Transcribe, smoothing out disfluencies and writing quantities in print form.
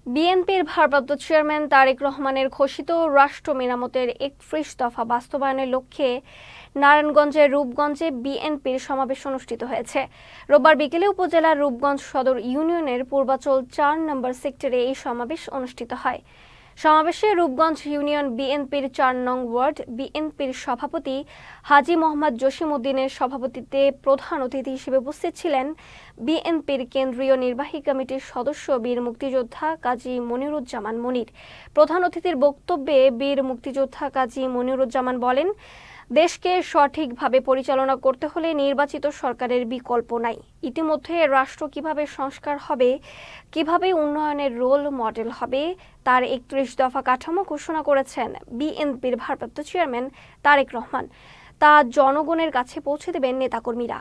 বিএনপির ভারপ্রাপ্ত চেয়ারম্যান তারেক রহমানের ঘোষিত রাষ্ট্র মেরামতের ৩১ দফা বাস্তবায়নের লক্ষ্যে নারায়ণগঞ্জের রূপগঞ্জে বিএনপির সমাবেশ অনুষ্ঠিত হয়েছে। রোববার বিকেলে উপজেলার রূপগঞ্জ সদর ইউনিয়নের পূর্বাচল ৪ নম্বর সেক্টরে এই সমাবেশ অনুষ্ঠিত হয়। সমাবেশে রূপগঞ্জ ইউনিয়ন বিএনপির ৪ নং ওয়ার্ড বিএনপির সভাপতি হাজী মোহাম্মদ জসিমউদ্দিনের সভাপতিত্বে প্রধান অতিথি হিসেবে উপস্থিত ছিলেন বিএনপির কেন্দ্রীয় নির্বাহী কমিটির সদস্য বীর মুক্তিযোদ্ধা কাজী মনিরুজ্জামান মনির। প্রধান অতিথির বক্তব্যে বীর মুক্তিযোদ্ধা কাজী মনিরুজ্জামান বলেন, দেশকে সঠিকভাবে পরিচালনা করতে হলে নির্বাচিত সরকারের বিকল্প নাই। ইতিমধ্যে রাষ্ট্র কিভাবে সংস্কার হবে, কিভাবে উন্নয়নের রোল মডেল হবে তার ৩১ দফা কাঠামো ঘোষণা করেছেন বিএনপির ভারপ্রাপ্ত চেয়ারম্যান তারেক রহমান। তা জনগণের কাছে পৌঁছে দেবেন নেতাকর্মীরা।